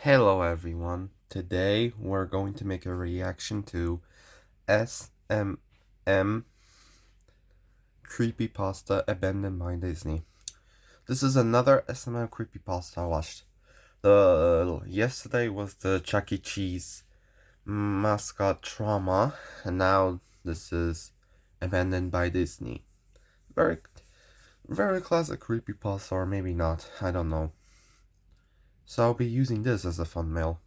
Hello everyone. Today we're going to make a reaction to SMM creepypasta abandoned by Disney. This is another SMM creepypasta I watched. The yesterday was the Chuck E. Cheese mascot trauma, and now this is abandoned by Disney. Very very classic creepypasta, or maybe not, I don't know. So I'll be using this as a thumbnail.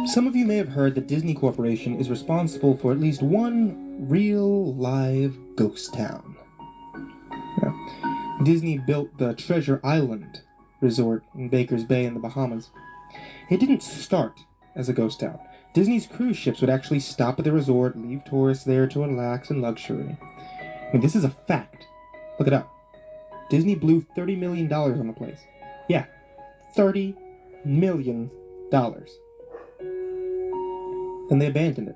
Some of you may have heard that Disney Corporation is responsible for at least one real live ghost town. Disney built the Treasure Island resort in Baker's Bay in the Bahamas. It didn't start as a ghost town. Disney's cruise ships would actually stop at the resort, leave tourists there to relax in luxury. This is a fact. Look it up. Disney blew $30 million on the place. Yeah, $30 million. Then they abandoned it.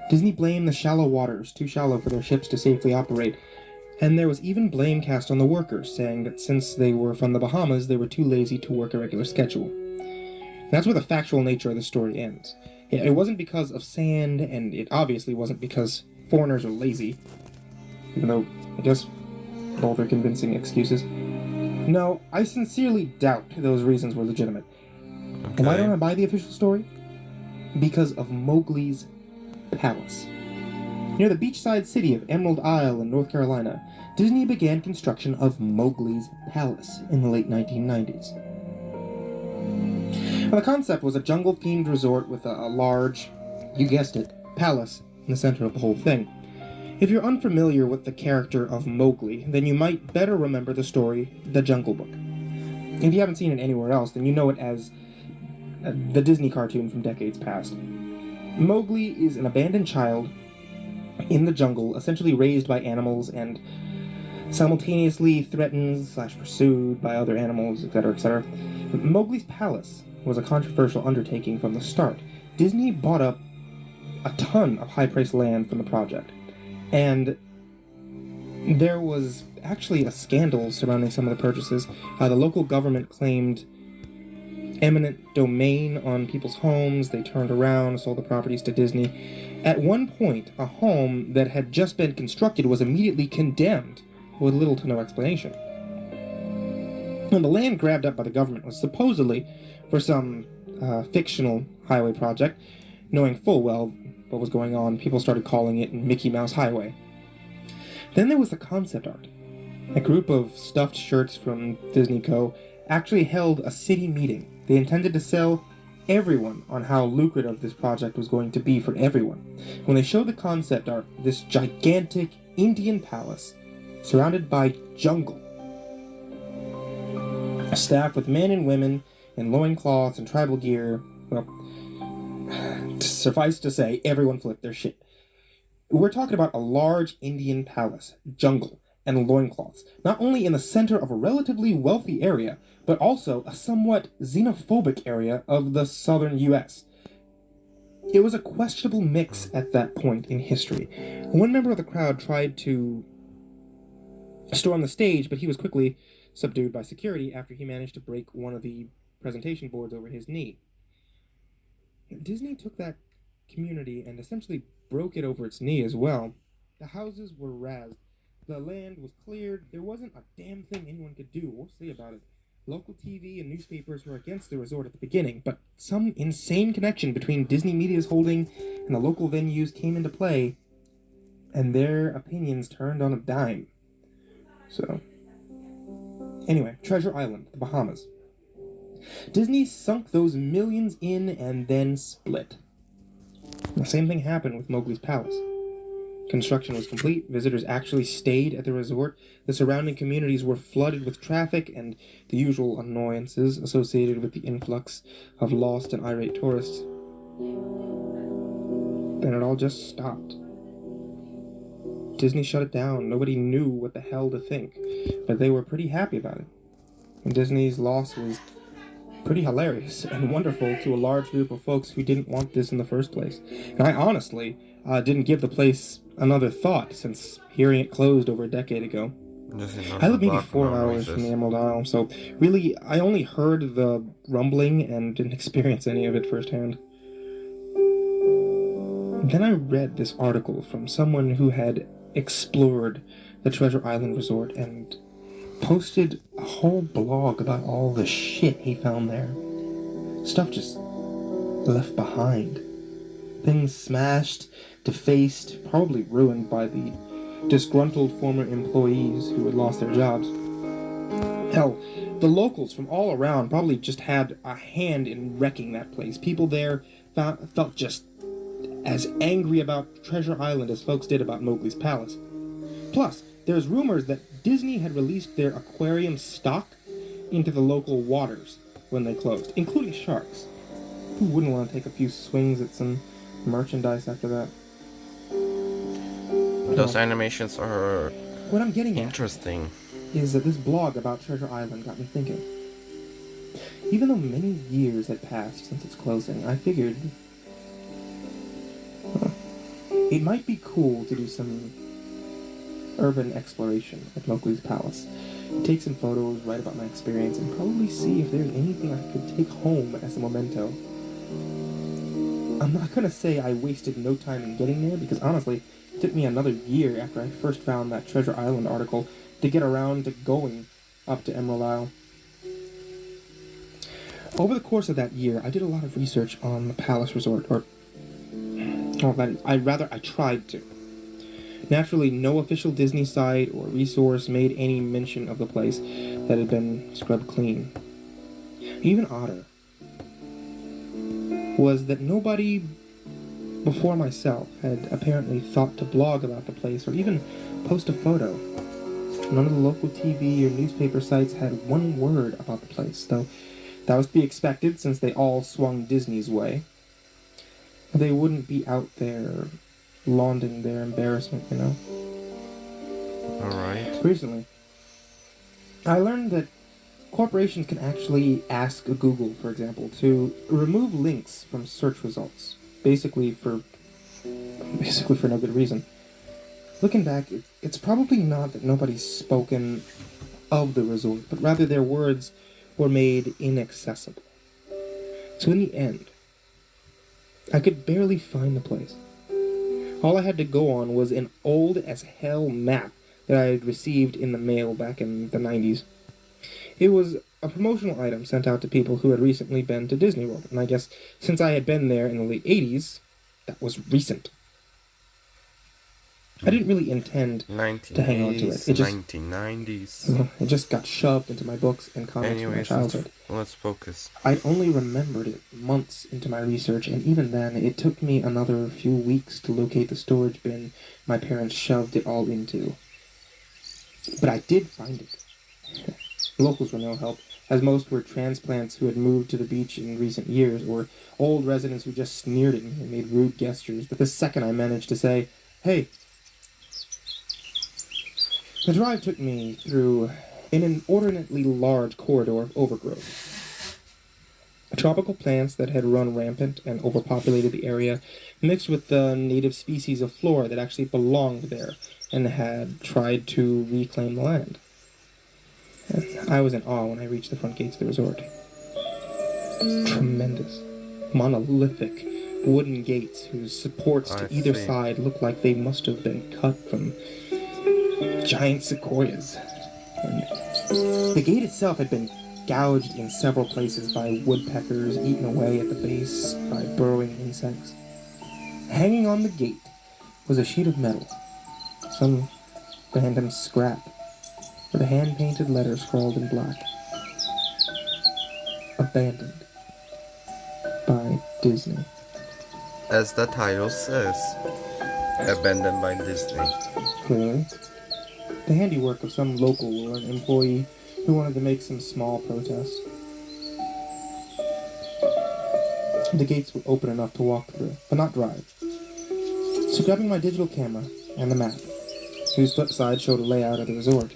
Disney blamed the shallow waters, too shallow for their ships to safely operate, and there was even blame cast on the workers, saying that since they were from the Bahamas, they were too lazy to work a regular schedule. And that's where the factual nature of the story ends. It wasn't because of sand, and it obviously wasn't because foreigners are lazy, even though I guess both are convincing excuses. No, I sincerely doubt those reasons were legitimate. Okay. And why don't I buy the official story? Because of Mowgli's palace. Near the beachside city of Emerald Isle in North Carolina, Disney began construction of Mowgli's palace in the late 1990s. Now, the concept was a jungle-themed resort with a large, you guessed it, palace in the center of the whole thing. If you're unfamiliar with the character of Mowgli, then you might better remember the story, The Jungle Book. If you haven't seen it anywhere else, then you know it as the Disney cartoon from decades past. Mowgli is an abandoned child in the jungle, essentially raised by animals and simultaneously threatened/pursued by other animals, etc., etc. Mowgli's palace was a controversial undertaking from the start. Disney bought up a ton of high-priced land from the project, and there was actually a scandal surrounding some of the purchases. The local government claimed eminent domain on people's homes. They turned around, sold the properties to Disney. At one point, a home that had just been constructed was immediately condemned with little to no explanation. And the land grabbed up by the government was supposedly for some fictional highway project. Knowing full well what was going on, people started calling it Mickey Mouse Highway. Then there was the concept art. A group of stuffed shirts from Disney Co. actually held a city meeting. They intended to sell everyone on how lucrative this project was going to be for everyone. When they showed the concept art, this gigantic Indian palace surrounded by jungle, staffed with men and women in loincloths and tribal gear, well, suffice to say, everyone flipped their shit. We're talking about a large Indian palace, jungle, and loincloths, not only in the center of a relatively wealthy area, but also a somewhat xenophobic area of the southern US. It was a questionable mix at that point in history. One member of the crowd tried to storm the stage, but he was quickly subdued by security after he managed to break one of the presentation boards over his knee. Disney took that community and essentially broke it over its knee as well. The houses were razed. The land was cleared. There wasn't a damn thing anyone could do or say about it. Local TV and newspapers were against the resort at the beginning, but some insane connection between Disney Media's holding and the local venues came into play, and their opinions turned on a dime. So, anyway, Treasure Island, the Bahamas. Disney sunk those millions in and then split. The same thing happened with Mowgli's palace. Construction was complete. Visitors actually stayed at the resort. The surrounding communities were flooded with traffic and the usual annoyances associated with the influx of lost and irate tourists. Then it all just stopped. Disney shut it down. Nobody knew what the hell to think, but they were pretty happy about it. And Disney's loss was pretty hilarious and wonderful to a large group of folks who didn't want this in the first place. And I honestly didn't give the place another thought since hearing it closed over a decade ago. Just I ignore the live maybe background 4 hours from the noises. Emerald Isle, so really I only heard the rumbling and didn't experience any of it firsthand. Then I read this article from someone who had explored the Treasure Island Resort and posted a whole blog about all the shit he found there. Stuff just left behind. Things smashed, defaced, probably ruined by the disgruntled former employees who had lost their jobs. Hell, the locals from all around probably just had a hand in wrecking that place. People there felt just as angry about Treasure Island as folks did about Mowgli's Palace. Plus, there's rumors that Disney had released their aquarium stock into the local waters when they closed, including sharks. Who wouldn't want to take a few swings at some merchandise after that? Those animations are What I'm getting at interesting. is that this blog about Treasure Island got me thinking. Even though many years had passed since its closing, I figured it might be cool to do some urban exploration at Mowgli's Palace. Take some photos, write about my experience, and probably see if there's anything I could take home as a memento. I'm not gonna say I wasted no time in getting there, because honestly, it took me another year after I first found that Treasure Island article to get around to going up to Emerald Isle. Over the course of that year, I did a lot of research on the Palace Resort, I tried to. Naturally, no official Disney site or resource made any mention of the place that had been scrubbed clean. Even odder was that nobody before myself had apparently thought to blog about the place or even post a photo. None of the local TV or newspaper sites had one word about the place, though that was to be expected since they all swung Disney's way. They wouldn't be out there lauding their embarrassment, you know. Alright. Recently, I learned that corporations can actually ask Google, for example, to remove links from search results, basically for no good reason. Looking back, it's probably not that nobody's spoken of the resort, but rather their words were made inaccessible. So in the end, I could barely find the place. All I had to go on was an old as hell map that I had received in the mail back in the 90s. It was a promotional item sent out to people who had recently been to Disney World, and I guess since I had been there in the late 80s, that was recent. I didn't really intend to hang on to it. 1990s. It just got shoved into my books and comics from my childhood. Let's focus. I only remembered it months into my research, and even then, it took me another few weeks to locate the storage bin my parents shoved it all into. But I did find it. Locals were no help, as most were transplants who had moved to the beach in recent years, or old residents who just sneered at me and made rude gestures. But the second I managed to say, "Hey," the drive took me through an inordinately large corridor of overgrowth. Tropical plants that had run rampant and overpopulated the area, mixed with the native species of flora that actually belonged there and had tried to reclaim the land. And I was in awe when I reached the front gates of the resort. Tremendous, monolithic wooden gates whose supports to either side looked like they must have been cut from giant sequoias. And the gate itself had been gouged in several places by woodpeckers, eaten away at the base by burrowing insects. Hanging on the gate was a sheet of metal, some random scrap, with a hand-painted letter scrawled in black. Abandoned by Disney. As the title says, abandoned by Disney. Clearly, the handiwork of some local or an employee who wanted to make some small protest. The gates were open enough to walk through, but not drive. So grabbing my digital camera and the map, whose flip side showed a layout of the resort,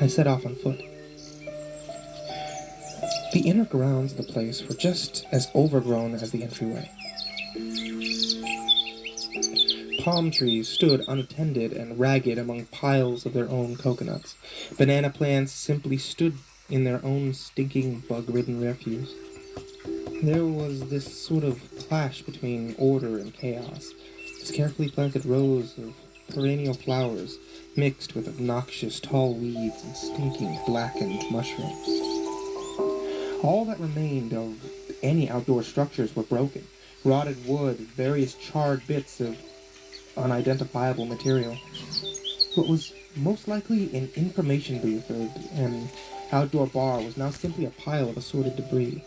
I set off on foot. The inner grounds of the place were just as overgrown as the entryway. Palm trees stood unattended and ragged among piles of their own coconuts. Banana plants simply stood in their own stinking, bug-ridden refuse. There was this sort of clash between order and chaos, as carefully planted rows of perennial flowers mixed with obnoxious tall weeds and stinking blackened mushrooms. All that remained of any outdoor structures were broken, rotted wood, various charred bits of unidentifiable material. What was most likely an information booth or an outdoor bar was now simply a pile of assorted debris,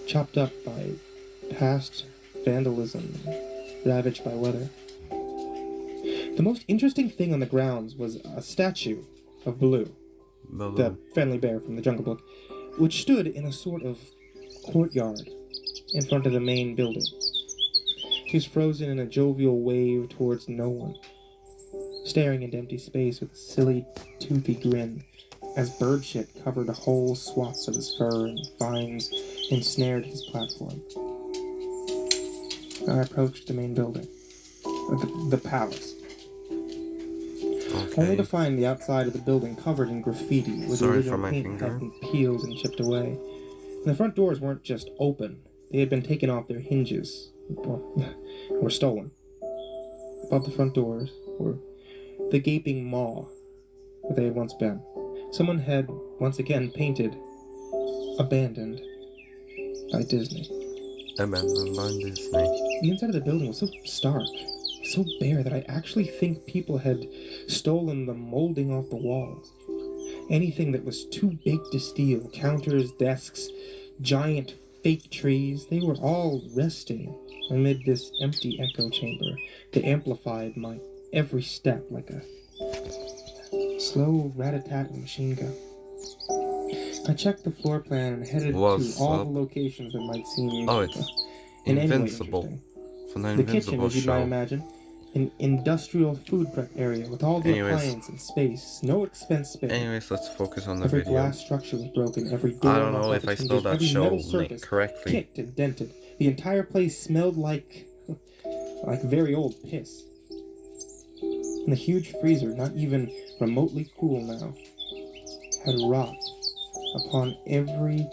chopped up by past vandalism and ravaged by weather. The most interesting thing on the grounds was a statue of Baloo, the friendly bear from the Jungle Book, which stood in a sort of courtyard in front of the main building. He was frozen in a jovial wave towards no one, staring into empty space with a silly, toothy grin, as bird shit covered whole swaths of his fur and vines ensnared his platform. I approached the main building, the palace, only to find the outside of the building covered in graffiti, where the original paint had been peeled and chipped away. And the front doors weren't just open, they had been taken off their hinges, were stolen. Above the front doors were the gaping maw where they had once been. Someone had once again painted "Abandoned" by Disney. Abandoned by Disney. The inside of the building was so stark, so bare, that I actually think people had stolen the molding off the walls. Anything that was too big to steal, counters, desks, giant fake trees, they were all resting amid this empty echo chamber that amplified my every step like a slow rat-a-tat machine gun. I checked the floor plan and headed to all the locations that might seem in any way interesting. The kitchen, as you might imagine, an industrial food prep area with all the appliances and space, no expense spared. Anyways, let's focus on the every video. Glass structure was broken, every door, I don't know if I spelled that show correctly. Kicked and dented. The entire place smelled like very old piss. And the huge freezer, not even remotely cool now, had rot upon every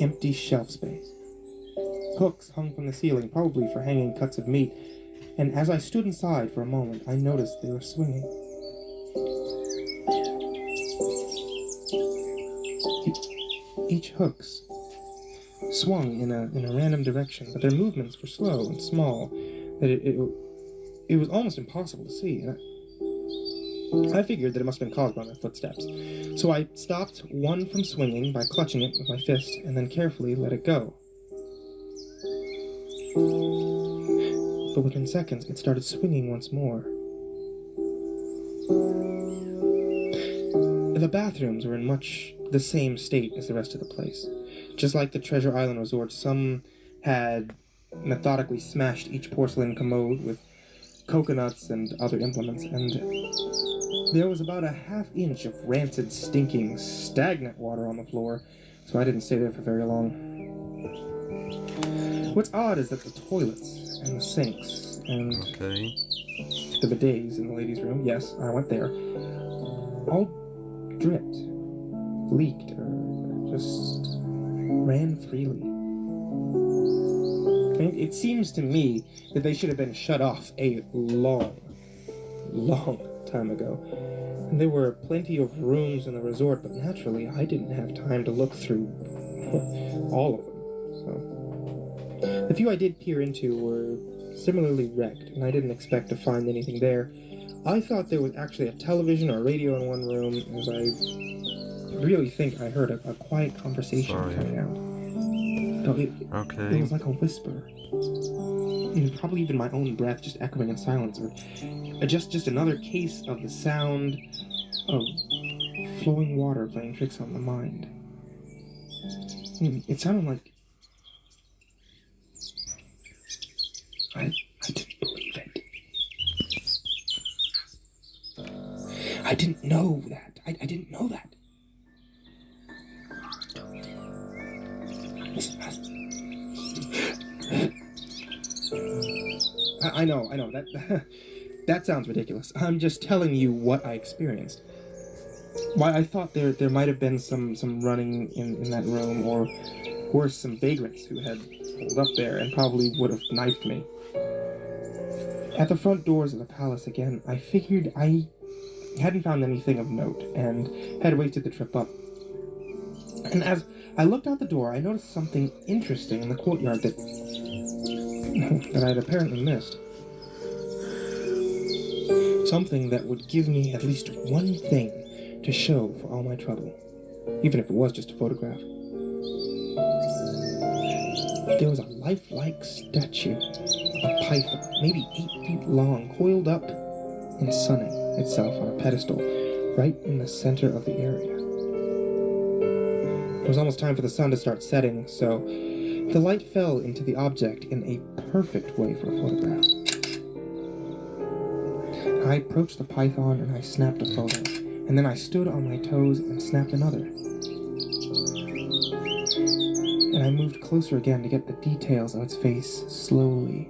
empty shelf space. Hooks hung from the ceiling, probably for hanging cuts of meat, and as I stood inside for a moment, I noticed they were swinging. Each hooks swung in a random direction, but their movements were slow and small, that it was almost impossible to see. And I figured that it must have been caused by my footsteps. So I stopped one from swinging by clutching it with my fist, and then carefully let it go. But within seconds, it started swinging once more. The bathrooms were in much the same state as the rest of the place. Just like the Treasure Island Resort, some had methodically smashed each porcelain commode with coconuts and other implements, and there was about a half-inch of rancid, stinking, stagnant water on the floor, so I didn't stay there for very long. What's odd is that the toilets and the sinks and the bidets in the ladies' room, yes, I went there, all dripped, leaked, or just ran freely. And it seems to me that they should have been shut off a long time ago. And there were plenty of rooms in the resort, but naturally I didn't have time to look through all of them. So the few I did peer into were similarly wrecked, and I didn't expect to find anything there. I thought there was actually a television or a radio in one room, as I really think I heard a quiet conversation coming out. It was like a whisper. And probably even my own breath just echoing in silence, or just another case of the sound of flowing water playing tricks on the mind. It sounded like... I didn't believe it. I didn't know that. I didn't know that. I know. That that sounds ridiculous. I'm just telling you what I experienced. Why, I thought there might have been some running in that room, or worse, some vagrants who had pulled up there and probably would have knifed me. At the front doors of the palace again, I figured I hadn't found anything of note and had wasted the trip up. And as I looked out the door, I noticed something interesting in the courtyard that I had apparently missed. Something that would give me at least one thing to show for all my trouble, even if it was just a photograph. There was a lifelike statue of a python, maybe 8 feet long, coiled up and sunning itself on a pedestal right in the center of the area. It was almost time for the sun to start setting, so the light fell into the object in a perfect way for a photograph. I approached the python and I snapped a photo, and then I stood on my toes and snapped another. And I moved closer again to get the details of its face. Slowly,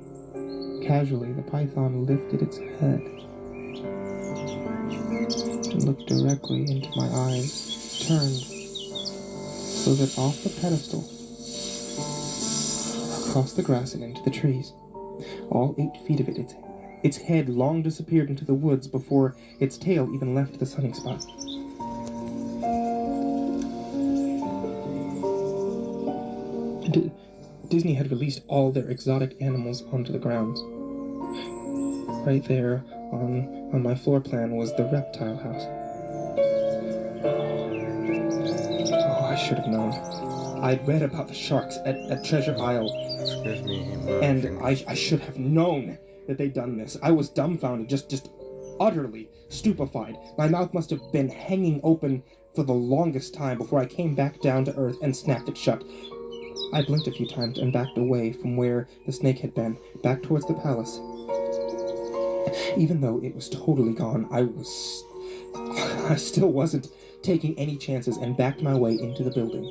casually, the python lifted its head and looked directly into my eyes, turned so that off the pedestal, across the grass and into the trees, all 8 feet of it, its head long disappeared into the woods before its tail even left the sunning spot. Disney had released all their exotic animals onto the grounds. Right there on my floor plan was the reptile house. Oh, I should have known. I'd read about the sharks at Treasure Isle. Excuse me. And I should have known that they'd done this. I was dumbfounded, just utterly stupefied. My mouth must have been hanging open for the longest time before I came back down to earth and snapped it shut. I blinked a few times and backed away from where the snake had been, back towards the palace. Even though it was totally gone, I still wasn't taking any chances and backed my way into the building.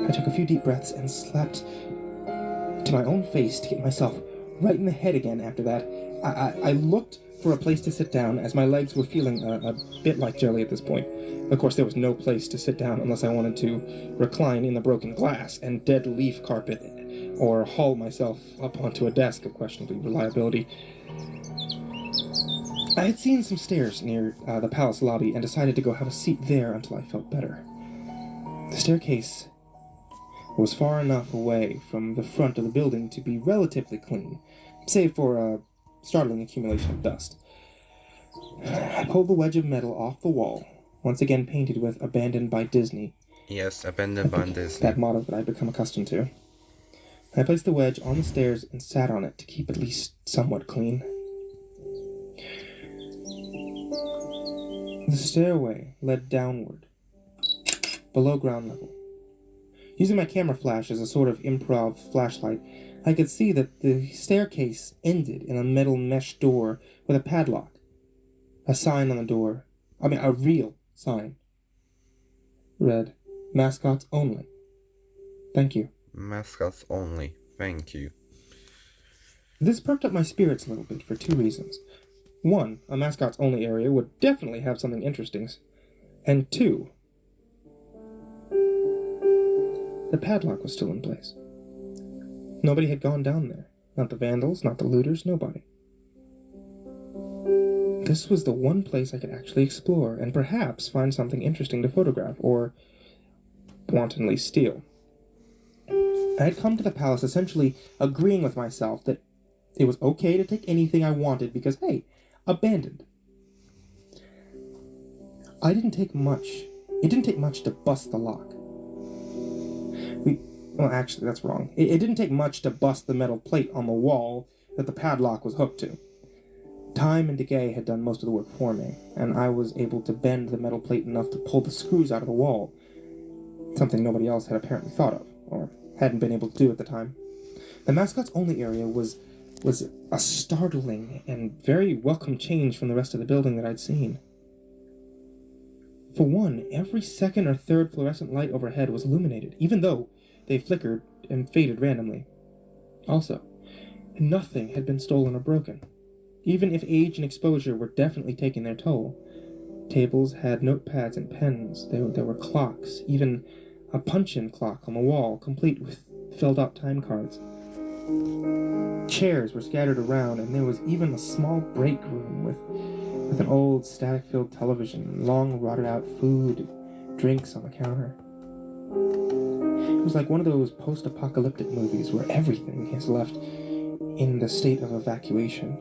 I took a few deep breaths and slapped to my own face to get myself right in the head again after that. I looked for a place to sit down, as my legs were feeling a bit like jelly at this point. Of course, there was no place to sit down unless I wanted to recline in the broken glass and dead leaf carpet, or haul myself up onto a desk of questionable reliability. I had seen some stairs near the palace lobby and decided to go have a seat there until I felt better. The staircase was far enough away from the front of the building to be relatively clean, save for a startling accumulation of dust. I pulled the wedge of metal off the wall, once again painted with "Abandoned by Disney." Yes, abandoned by Disney. That motto that I'd become accustomed to. I placed the wedge on the stairs and sat on it to keep at least somewhat clean. The stairway led downward, below ground level. Using my camera flash as a sort of improv flashlight, I could see that the staircase ended in a metal mesh door with a padlock. A sign on the door, a real sign, read, "Mascots only. Thank you." Mascots only. Thank you. This perked up my spirits a little bit for two reasons. One, a mascots only area would definitely have something interesting. And two, the padlock was still in place. Nobody had gone down there. Not the vandals, not the looters, nobody. This was the one place I could actually explore and perhaps find something interesting to photograph or wantonly steal. I had come to the palace essentially agreeing with myself that it was okay to take anything I wanted because, hey, abandoned. It didn't take much to bust the lock. Actually, that's wrong. It didn't take much to bust the metal plate on the wall that the padlock was hooked to. Time and decay had done most of the work for me, and I was able to bend the metal plate enough to pull the screws out of the wall, something nobody else had apparently thought of, or hadn't been able to do at the time. The mascots only area was a startling and very welcome change from the rest of the building that I'd seen. For one, every second or third fluorescent light overhead was illuminated, even though they flickered and faded randomly. Also, nothing had been stolen or broken. Even if age and exposure were definitely taking their toll. Tables had notepads and pens. There were clocks, even a punch-in clock on the wall, complete with filled-out time cards. Chairs were scattered around, and there was even a small break room with an old static-filled television, long rotted-out food, drinks on the counter. It was like one of those post-apocalyptic movies where everything is left in the state of evacuation.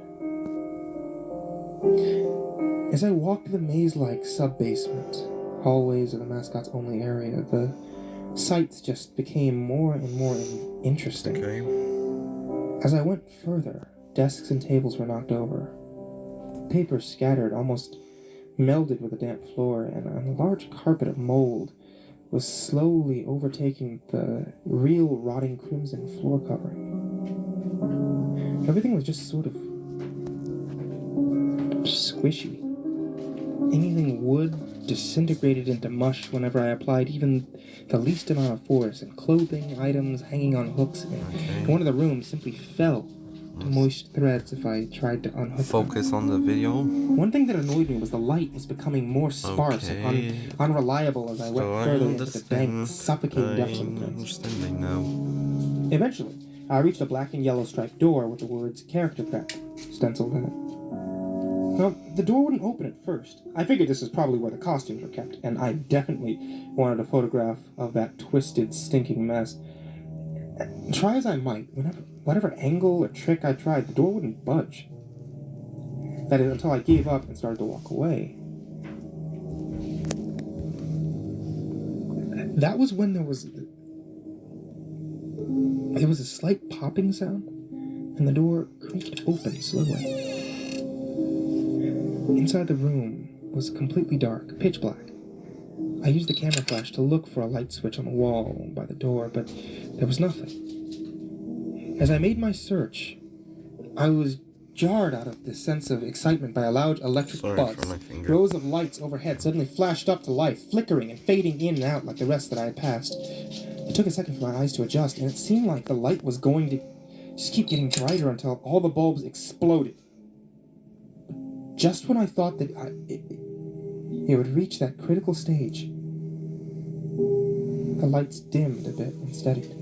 As I walked the maze-like sub-basement, hallways of the mascot's only area, the sights just became more and more interesting. Okay. As I went further, desks and tables were knocked over. Papers scattered, almost melded with the damp floor, and a large carpet of mold was slowly overtaking the real rotting crimson floor covering. Everything was just sort of squishy. Anything wood disintegrated into mush whenever I applied even the least amount of force, and clothing items hanging on hooks in one of the rooms simply fell to moist threads if I tried to unhook Focus on the video. One thing that annoyed me was the light was becoming more sparse and unreliable as I went further into the dank, suffocating depths of the place. Understanding now. Eventually, I reached a black and yellow striped door with the words "Character Prep" stenciled in it. Well, the door wouldn't open at first. I figured this is probably where the costumes were kept, and I definitely wanted a photograph of that twisted, stinking mess. Try as I might, whatever angle or trick I tried, the door wouldn't budge. That is, until I gave up and started to walk away. That was when there was a slight popping sound, and the door creaked open slowly. Inside the room was completely dark, pitch black. I used the camera flash to look for a light switch on the wall by the door, but there was nothing. As I made my search, I was jarred out of this sense of excitement by a loud electric buzz. Rows of lights overhead suddenly flashed up to life, flickering and fading in and out like the rest that I had passed. It took a second for my eyes to adjust, and it seemed like the light was going to just keep getting brighter until all the bulbs exploded. Just when I thought that it would reach that critical stage, the lights dimmed a bit and steadied.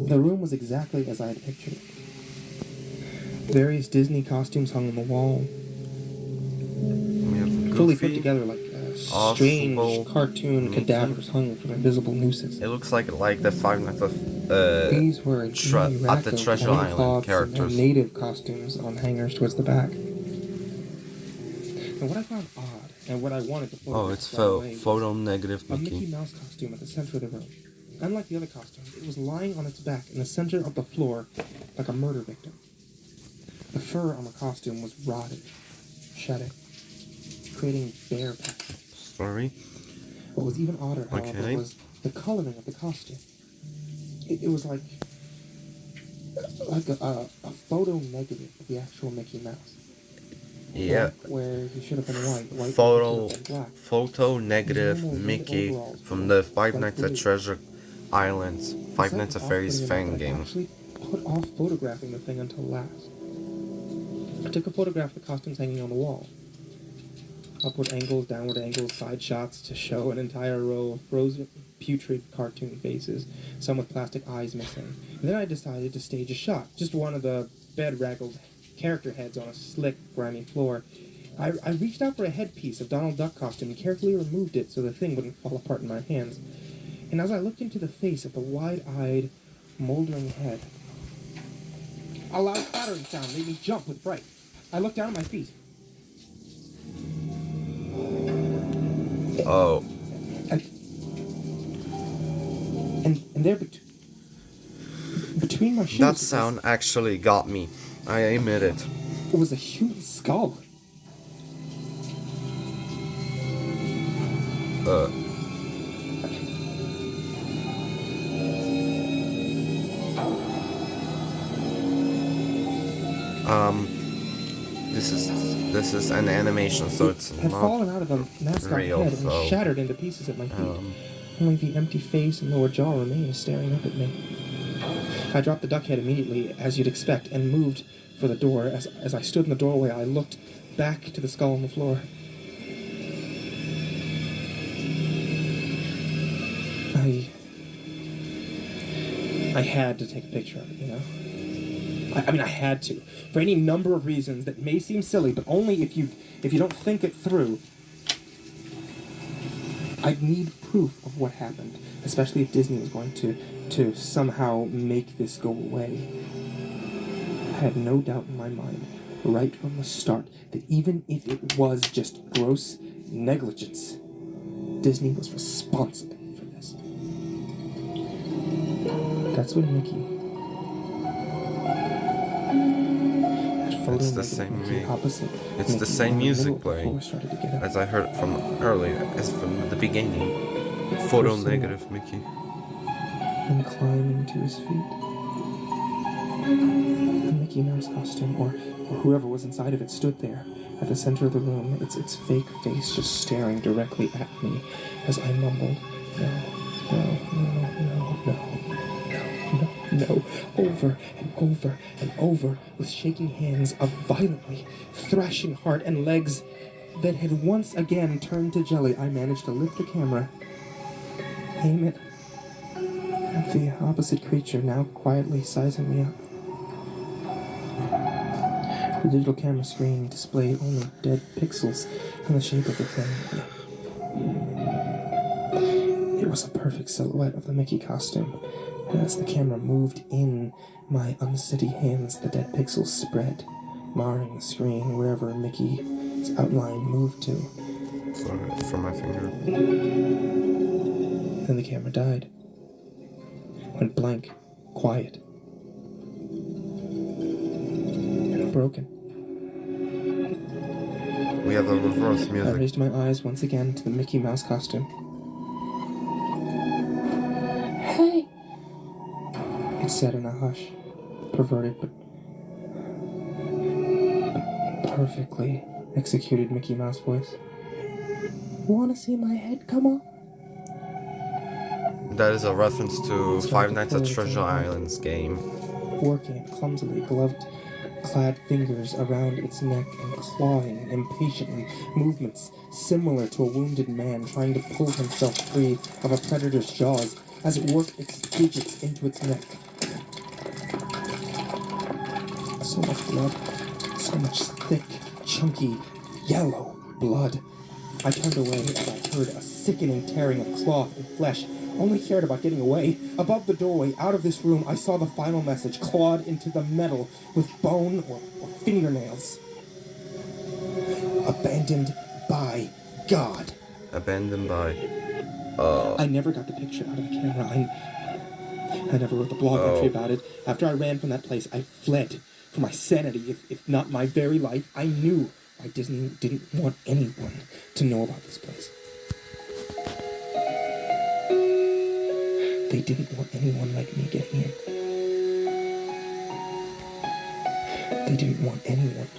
The room was exactly as I had pictured it. Various Disney costumes hung on the wall, fully put together like strange cartoon cadavers hung from invisible nooses. It looks like the Five Nights of These were at the Treasure Island characters. And native costumes on hangers towards the back. And what I found odd, and what I wanted to photograph it's photo negative a Mickey. Mickey Mouse costume at the center of the room. Unlike the other costumes, it was lying on its back in the center of the floor like a murder victim. The fur on the costume was rotted, shedding, creating bare patches. Sorry. What was even odder, however, was the coloring of the costume. It was like a photo negative of the actual Mickey Mouse. Yeah. Where he should have been white photo negative Mickey from the Five Nights at Treasure Island's Five Nights at Freddy's fan game. I actually put off photographing the thing until last. I took a photograph of the costumes hanging on the wall. Upward angles, downward angles, side shots to show an entire row of frozen, putrid cartoon faces, some with plastic eyes missing. And then I decided to stage a shot, just one of the bedraggled character heads on a slick, grimy floor. I reached out for a headpiece of Donald Duck costume and carefully removed it so the thing wouldn't fall apart in my hands. And as I looked into the face of the wide-eyed, moldering head, a loud clattering sound made me jump with fright. I looked down at my feet. Oh. And there between my shoes... That sound actually got me. I admit it. It was a human skull. This is this is an animation, so It it's had not fallen out of the mascot real, head and so, shattered into pieces at my feet. Only the empty face and lower jaw remained staring up at me. I dropped the duck head immediately, as you'd expect, and moved for the door. As I stood in the doorway, I looked back to the skull on the floor. I had to take a picture of it, you know? I mean, I had to. For any number of reasons that may seem silly, but only if you don't think it through. I'd need proof of what happened, especially if Disney was going to somehow make this go away. I had no doubt in my mind, right from the start, that even if it was just gross negligence, Disney was responsible for this. That's when Mickey... It's the same It's the same music playing as I heard from earlier, as from the beginning. Photo negative Mickey. And climbing to his feet. The Mickey Mouse costume, or whoever was inside of it, stood there at the center of the room, its fake face just staring directly at me as I mumbled, no, over and over and over, with shaking hands, a violently thrashing heart, and legs that had once again turned to jelly. I managed to lift the camera, aim it at the opposite creature, now quietly sizing me up. The digital camera screen displayed only dead pixels in the shape of the thing. It was a perfect silhouette of the Mickey costume. As the camera moved in my unsteady hands, the dead pixels spread, marring the screen wherever Mickey's outline moved to. Sorry, from my finger. Then the camera died. Went blank, quiet, and broken. We have a reverse I music. raised my eyes once again to the Mickey Mouse costume. Hey! It said in a hush, perverted but perfectly executed Mickey Mouse voice. Wanna see my head come off? That is a reference to Five Nights at Treasure Island's game. Working it clumsily, glove-clad fingers around its neck and clawing impatiently, movements similar to a wounded man trying to pull himself free of a predator's jaws as it worked its digits into its neck. So much blood, so much thick, chunky, yellow blood. I turned away as I heard a sickening tearing of cloth and flesh. Only cared about getting away. Above the doorway, out of this room, I saw the final message clawed into the metal with bone or fingernails. Abandoned by God. Abandoned by... I never got the picture out of the camera. I never wrote the blog entry about it. After I ran from that place, I fled for my sanity, if not my very life. I knew why Disney didn't want anyone to know about this place. They didn't want anyone like me getting in. They didn't want anyone